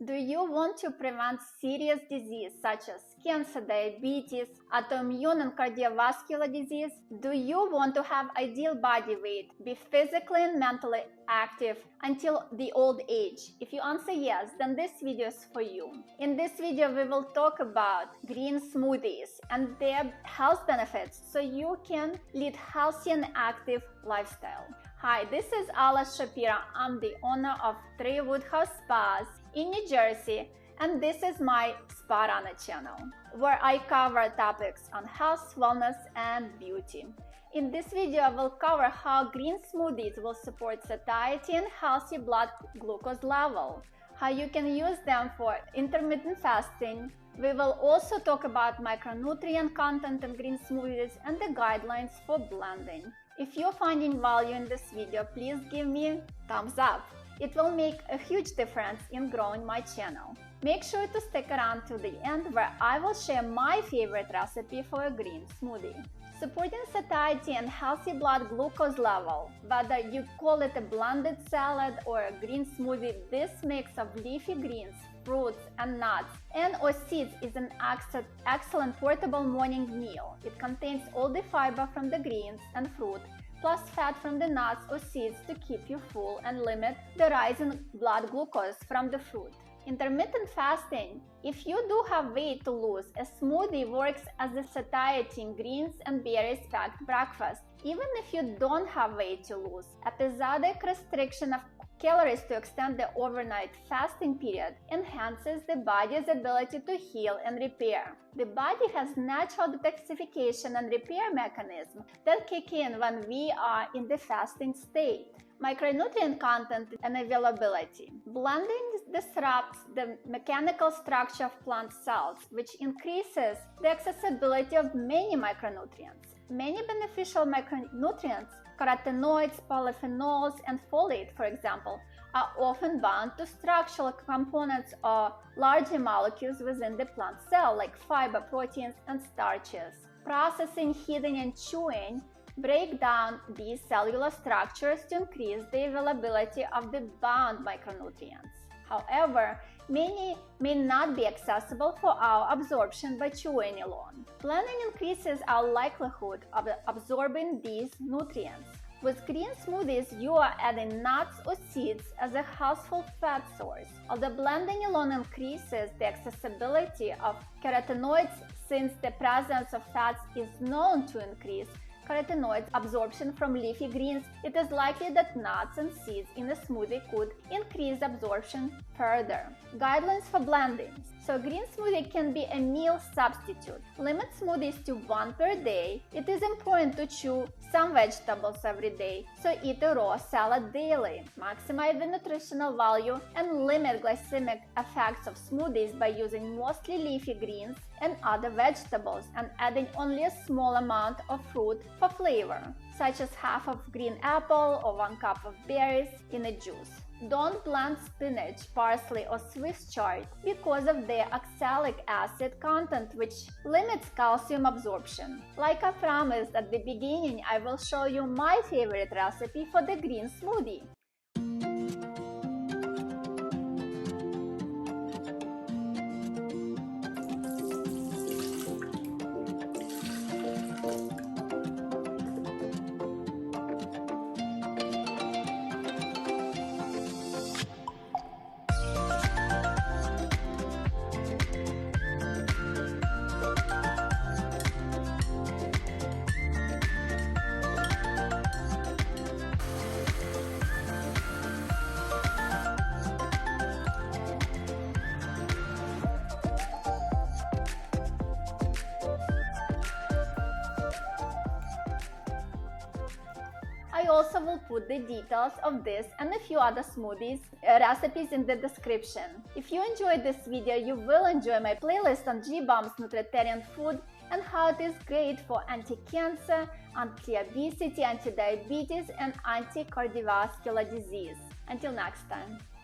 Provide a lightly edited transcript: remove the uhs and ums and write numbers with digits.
Do you want to prevent serious disease such as cancer, diabetes, autoimmune and cardiovascular disease? Do you want to have ideal body weight, be physically and mentally active until the old age? If you answer yes, then this video is for you. In this video, we will talk about green smoothies and their health benefits so you can lead healthy and active lifestyle. Hi, this is Alla Shapira. I'm the owner of Three Woodhouse Spas in New Jersey, and this is my Spa Runner channel, where I cover topics on health, wellness, and beauty. In this video, I will cover how green smoothies will support satiety and healthy blood glucose level, how you can use them for intermittent fasting. We will also talk about micronutrient content in green smoothies and the guidelines for blending. If you're finding value in this video, please give me a thumbs up. It will make a huge difference in growing my channel. Make sure to stick around to the end, where I will share my favorite recipe for a green smoothie. Supporting satiety and healthy blood glucose level, whether you call it a blended salad or a green smoothie, this mix of leafy greens, fruits and nuts and/or seeds is an excellent portable morning meal. It contains all the fiber from the greens and fruit, plus fat from the nuts or seeds to keep you full and limit the rise in blood glucose from the fruit. Intermittent fasting. If you do have weight to lose, a smoothie works as a satiety in greens and berries packed breakfast. Even if you don't have weight to lose, episodic restriction of calories to extend the overnight fasting period enhances the body's ability to heal and repair. The body has natural detoxification and repair mechanisms that kick in when we are in the fasting state. Micronutrient content and availability. Blending disrupts the mechanical structure of plant cells, which increases the accessibility of many micronutrients. Many beneficial micronutrients, carotenoids, polyphenols, and folate, for example, are often bound to structural components or larger molecules within the plant cell, like fiber, proteins, and starches. Processing, heating, and chewing break down these cellular structures to increase the availability of the bound micronutrients. However, many may not be accessible for our absorption by chewing alone. Blending increases our likelihood of absorbing these nutrients. With green smoothies, you are adding nuts or seeds as a healthful fat source. Although blending alone increases the accessibility of carotenoids, since the presence of fats is known to increase carotenoids absorption from leafy greens, it is likely that nuts and seeds in a smoothie could increase absorption further. Guidelines for blending. So green smoothie can be a meal substitute. Limit smoothies to one per day. It is important to chew some vegetables every day, so eat a raw salad daily. Maximize the nutritional value and limit glycemic effects of smoothies by using mostly leafy greens and other vegetables and adding only a small amount of fruit for flavor, such as half of green apple or 1 cup of berries in a juice. Don't blend spinach, parsley, or Swiss chard because of their oxalic acid content, which limits calcium absorption. Like I promised at the beginning, I will show you my favorite recipe for the green smoothie. I also will put the details of this and a few other smoothies recipes in the description. If you enjoyed this video, you will enjoy my playlist on G-Bomb's Nutritarian food and how it is great for anti-cancer, anti-obesity, anti-diabetes, and anti-cardiovascular disease. Until next time.